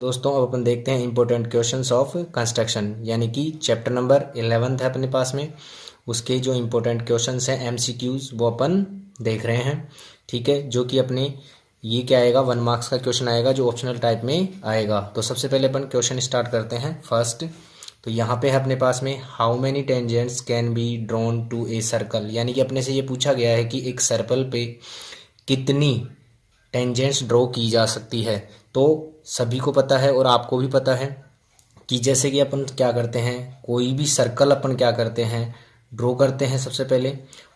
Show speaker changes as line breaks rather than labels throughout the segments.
दोस्तों अब अपन देखते हैं इंपॉर्टेंट क्वेश्चंस ऑफ कंस्ट्रक्शन, यानी कि चैप्टर नंबर 11 है अपने पास में। उसके जो इंपॉर्टेंट क्वेश्चंस हैं एमसीक्यूज वो अपन देख रहे हैं। ठीक है, जो कि अपने ये क्या आएगा, 1 मार्क्स का क्वेश्चन आएगा जो ऑप्शनल टाइप में आएगा। तो सबसे पहले अपन क्वेश्चन स्टार्ट करते हैं फर्स्ट। तो यहाँ पे है अपने पास में how many tangents can be drawn to a circle, यानी कि अपने से ये पूछा गया है कि एक सर्कल पे कितनी टेंजेंट्स ड्रॉ की जा सकती है। तो सभी को पता है और आपको भी पता है कि जैसे कि अपन क्या करते हैं, कोई भी सर्कल अपन क्या करते हैं, ड्रॉ करते हैं सबसे पहले,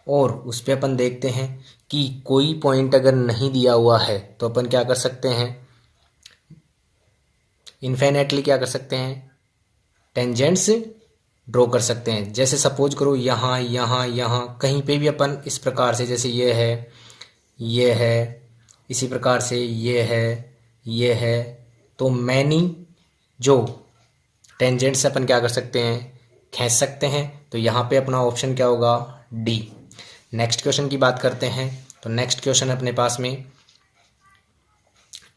और उस पर अपन देखते हैं कि कोई पॉइंट अगर नहीं दिया हुआ है तो अपन क्या कर सकते हैं, इन्फिनेटली क्या कर सकते हैं, टेंजेंट्स ड्रॉ कर सकते हैं। जैसे सपोज करो यहाँ यहाँ यहाँ कहीं पे भी अपन इस प्रकार से, जैसे ये है, इसी प्रकार से ये है, तो मैनी जो टेंजेंट्स अपन क्या कर सकते हैं, खींच सकते हैं। तो यहाँ पे अपना ऑप्शन क्या होगा, डी। नेक्स्ट क्वेश्चन की बात करते हैं। तो नेक्स्ट क्वेश्चन अपने पास में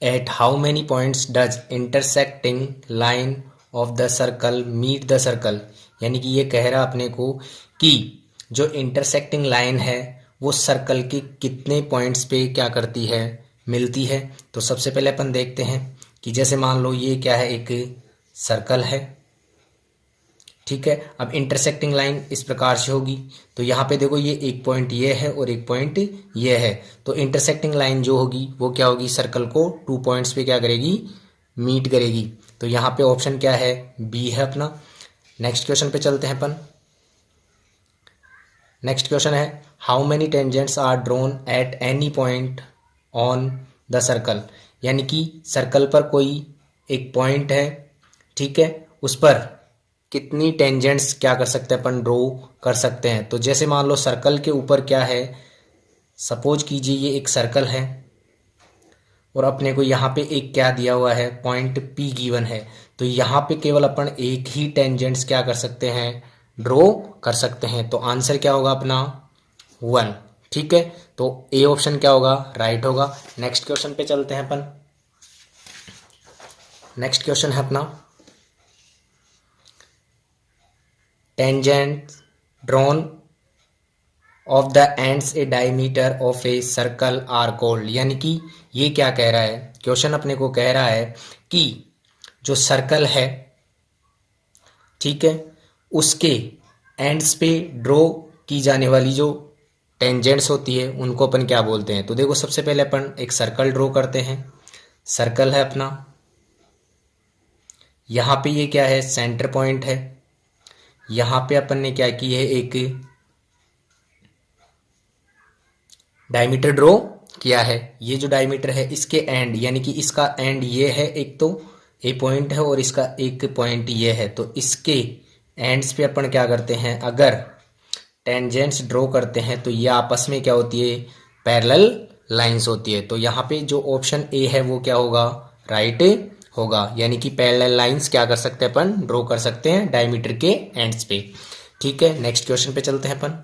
at how many points does intersecting line of the circle meet the circle, यानी कि ये कह रहा अपने को कि जो इंटरसेक्टिंग लाइन है वो सर्कल के कितने पॉइंट्स पे क्या करती है, मिलती है। तो सबसे पहले अपन देखते हैं कि जैसे मान लो ये क्या है, एक सर्कल है। ठीक है, अब इंटरसेक्टिंग लाइन इस प्रकार से होगी। तो यहाँ पे देखो ये एक पॉइंट ये है और एक पॉइंट ये है। तो इंटरसेक्टिंग लाइन जो होगी वो क्या होगी, सर्कल को 2 पॉइंट्स पे क्या करेगी, मीट करेगी। तो यहाँ पे ऑप्शन क्या है, बी है अपना। नेक्स्ट क्वेश्चन पे चलते हैं अपन। नेक्स्ट क्वेश्चन है how many tangents are drawn at any point on the circle, यानी कि सर्कल पर कोई एक पॉइंट है, ठीक है, उस पर कितनी टेंजेंट्स क्या कर सकते हैं, अपन ड्रॉ कर सकते हैं। तो जैसे मान लो सर्कल के ऊपर क्या है, सपोज कीजिए ये एक सर्कल है और अपने को यहाँ पे एक क्या दिया हुआ है, पॉइंट पी गिवन है। तो यहाँ पे केवल अपन एक ही टेंजेंट्स क्या कर सकते हैं, ड्रॉ कर सकते हैं। तो आंसर क्या होगा अपना 1। ठीक है, तो ए ऑप्शन क्या होगा, राइट होगा। नेक्स्ट क्वेश्चन पे चलते हैं अपन। नेक्स्ट क्वेश्चन है अपना tangent drawn of the ends a diameter of a circle are called, यानी कि ये क्या कह रहा है, क्वेश्चन अपने को कह रहा है कि जो सर्कल है, ठीक है, उसके एंड्स पे ड्रॉ की जाने वाली जो टेंजेंट्स होती है उनको अपन क्या बोलते हैं। तो देखो सबसे पहले अपन एक सर्कल ड्रॉ करते हैं। सर्कल है अपना, यहाँ पे ये क्या है, सेंटर पॉइंट है। यहाँ पे अपन ने क्या की है, एक डायमीटर ड्रॉ किया है। ये जो डायमीटर है इसके एंड, यानी कि इसका एंड ये है, एक तो ए पॉइंट है और इसका एक पॉइंट ये है। तो इसके एंड्स पे अपन क्या करते हैं, अगर टेंजेंट्स ड्रॉ करते हैं तो ये आपस में क्या होती है, पैरेलल लाइंस होती है। तो यहाँ पे जो ऑप्शन ए है वो क्या होगा, राइट होगा, यानी कि पैरेलल लाइंस क्या कर सकते हैं, अपन ड्रॉ कर सकते हैं डायमीटर के एंड्स पे। ठीक है, नेक्स्ट क्वेश्चन पे चलते हैं अपन।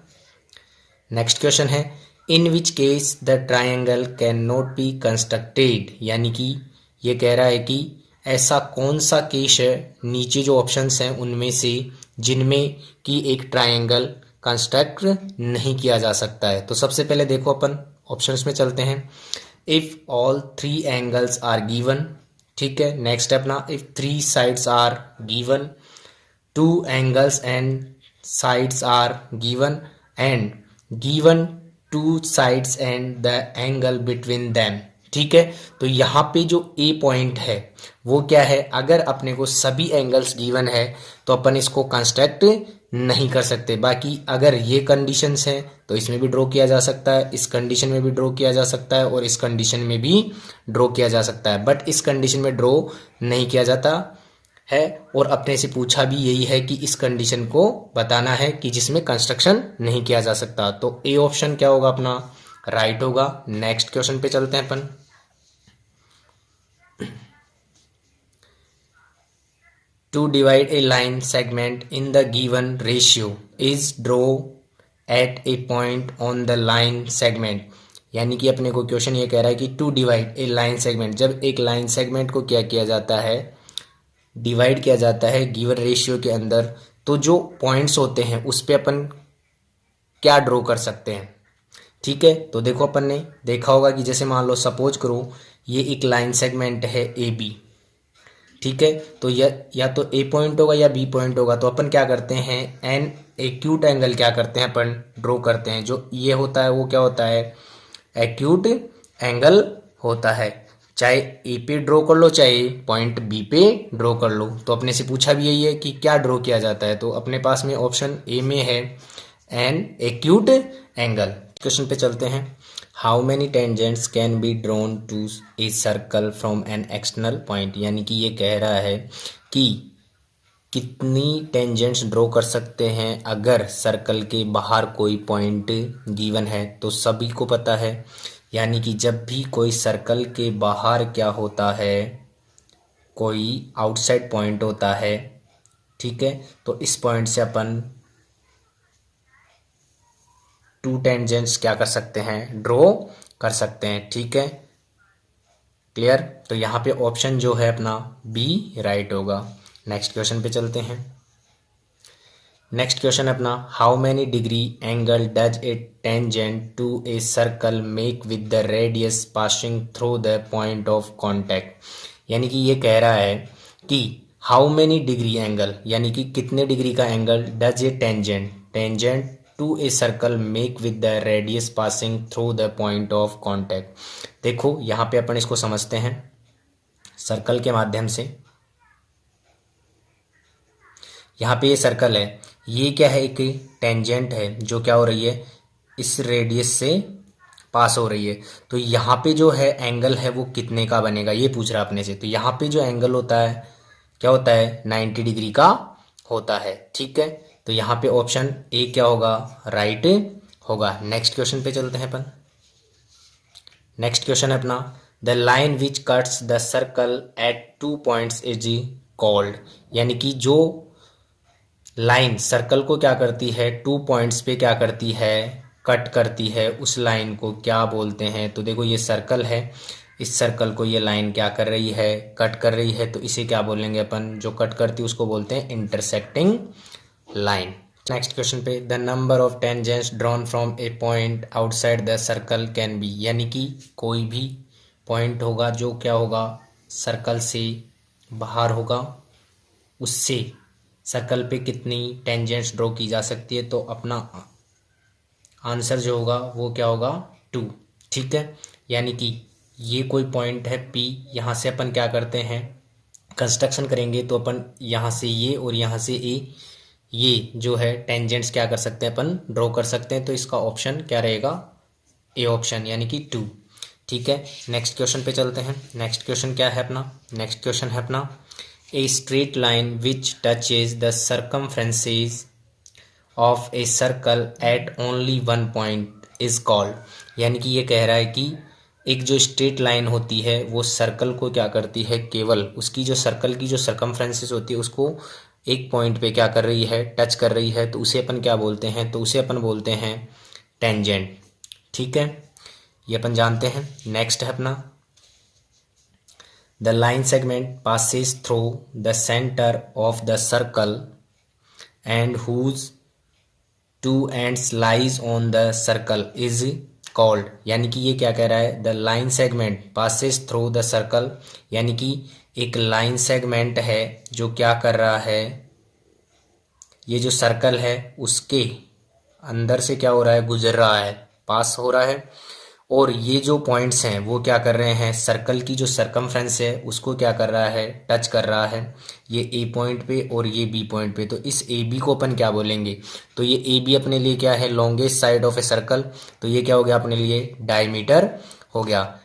नेक्स्ट क्वेश्चन है in which case the triangle can not be constructed, यानी कि ये कह रहा है कि ऐसा कौन सा केस है नीचे जो ऑप्शंस हैं उनमें से जिनमें कि एक ट्रायंगल कंस्ट्रक्ट नहीं किया जा सकता है। तो सबसे पहले देखो अपन ऑप्शंस में चलते हैं। If all 3 angles are given, ठीक है। नेक्स्ट है अपना if 3 sides are given, 2 angles and sides are given, and given 2 sides and the angle between them. ठीक है, तो यहाँ पे जो ए पॉइंट है वो क्या है, अगर अपने को सभी एंगल्स गिवन है तो अपन इसको कंस्ट्रक्ट नहीं कर सकते। बाकी अगर ये कंडीशंस हैं तो इसमें भी ड्रॉ किया जा सकता है, इस कंडीशन में भी ड्रॉ किया जा सकता है और इस कंडीशन में भी ड्रॉ किया जा सकता है, बट इस कंडीशन में ड्रॉ नहीं किया जाता है। और अपने से पूछा भी यही है कि इस कंडीशन को बताना है कि जिसमें कंस्ट्रक्शन नहीं किया जा सकता। तो ए ऑप्शन क्या होगा अपना, राइट होगा। नेक्स्ट क्वेश्चन पे चलते हैं अपन। To divide a line segment in the given ratio is draw at a point on the line segment, यानी कि अपने को क्वेश्चन ये कह रहा है कि to divide a line segment, जब एक लाइन सेगमेंट को क्या किया जाता है, डिवाइड किया जाता है गिवन रेशियो के अंदर, तो जो पॉइंट्स होते हैं उस पे अपन क्या ड्रॉ कर सकते हैं। ठीक है, तो देखो अपन ने देखा होगा कि जैसे मान लो सपोज करो ये एक लाइन सेगमेंट है ए बी। ठीक है, तो या तो ए पॉइंट होगा या बी पॉइंट होगा, तो अपन क्या करते हैं एन एक्यूट एंगल क्या करते हैं अपन ड्रॉ करते हैं। जो ये होता है वो क्या होता है, एक्यूट एंगल होता है। चाहे ए पे ड्रॉ कर लो चाहे पॉइंट बी पे ड्रॉ कर लो। तो अपने से पूछा भी यही है कि क्या ड्रॉ किया जाता है, तो अपने पास में ऑप्शन ए में है एन एक्यूट एंगल। क्वेश्चन पे चलते हैं। How many tangents can be drawn to a circle from an external point, यानी कि ये कह रहा है कि कितनी टेंजेंट्स ड्रॉ कर सकते हैं अगर सर्कल के बाहर कोई पॉइंट गिवन है। तो सभी को पता है, यानी कि जब भी कोई सर्कल के बाहर क्या होता है, कोई आउटसाइड पॉइंट होता है, ठीक है, तो इस पॉइंट से अपन टू टेंजेंट्स क्या कर सकते हैं, ड्रॉ कर सकते हैं। ठीक है, क्लियर। तो यहाँ पे ऑप्शन जो है अपना बी राइट होगा। नेक्स्ट क्वेश्चन पे चलते हैं। नेक्स्ट क्वेश्चन अपना how many degree angle does a tangent to a circle make with the radius passing through the point of contact, यानी कि ये कह रहा है कि हाउ मैनी डिग्री एंगल, यानी कि कितने डिग्री का angle does a tangent to a circle make with the radius passing through the point of contact. देखो यहाँ पे अपन इसको समझते हैं सर्कल के माध्यम से। यहाँ पे ये सर्कल है, ये क्या है, एक टेंजेंट है जो क्या हो रही है, इस रेडियस से पास हो रही है। तो यहाँ पे जो है एंगल है वो कितने का बनेगा, ये पूछ रहा अपने से। तो यहाँ पे जो एंगल होता है क्या होता है, 90 डिग्री का होता है। ठीक है, तो यहाँ पे ऑप्शन ए क्या होगा, राइट होगा। नेक्स्ट क्वेश्चन पे चलते हैं अपन। नेक्स्ट क्वेश्चन है अपना the line which cuts the circle eight 2 points is called, यानी कि जो लाइन सर्कल को क्या करती है, 2 पॉइंट्स पे क्या करती है, कट करती है, उस लाइन को क्या बोलते हैं। तो देखो ये सर्कल है, इस सर्कल को ये लाइन क्या कर रही है, कट कर रही है, तो इसे क्या बोलेंगे अपन, जो कट करती है उसको बोलते हैं इंटरसेक्टिंग लाइन। नेक्स्ट क्वेश्चन पे the number of tangents drawn from A point outside the circle can be, यानी कि कोई भी पॉइंट होगा जो क्या होगा, सर्कल से बाहर होगा, उससे सर्कल पे कितनी टेंजेंट्स ड्रॉ की जा सकती है। तो अपना आंसर जो होगा वो क्या होगा, 2। ठीक है, यानी कि ये कोई पॉइंट है P, यहाँ से अपन क्या करते हैं कंस्ट्रक्शन करेंगे, तो अपन यहाँ से ये और यहाँ से ए, ये जो है टेंजेंट्स क्या कर सकते हैं अपन ड्रॉ कर सकते हैं। तो इसका ऑप्शन क्या रहेगा, ए ऑप्शन, यानी कि 2। ठीक है, नेक्स्ट क्वेश्चन पे चलते हैं। नेक्स्ट क्वेश्चन क्या है अपना, नेक्स्ट क्वेश्चन है अपना a straight line which touches the circumferences of a circle eight only 1 point is called, यानी कि ये कह रहा है कि एक जो स्ट्रेट लाइन होती है वो सर्कल को क्या करती है, केवल उसकी जो सर्कल की जो सर्कमफ्रेंसेस होती है उसको एक पॉइंट पे क्या कर रही है, टच कर रही है, तो उसे अपन क्या बोलते हैं, तो उसे अपन बोलते हैं टेंजेंट। ठीक है, ये अपन जानते हैं। नेक्स्ट है अपना the line segment passes through the centre of the circle and whose 2 ends lies on the circle is called, यानी कि ये क्या कह रहा है, the line segment passes through the circle, यानी कि एक लाइन सेगमेंट है जो क्या कर रहा है, ये जो सर्कल है उसके अंदर से क्या हो रहा है, गुजर रहा है, पास हो रहा है, और ये जो पॉइंट्स हैं वो क्या कर रहे हैं, सर्कल की जो सरकमफ्रेंस है उसको क्या कर रहा है, टच कर रहा है, ये ए पॉइंट पे और ये बी पॉइंट पे। तो इस ए बी को अपन क्या बोलेंगे, तो ये ए बी अपने लिए क्या है, longest side of a circle, तो ये क्या हो गया अपने लिए, डायमीटर हो गया।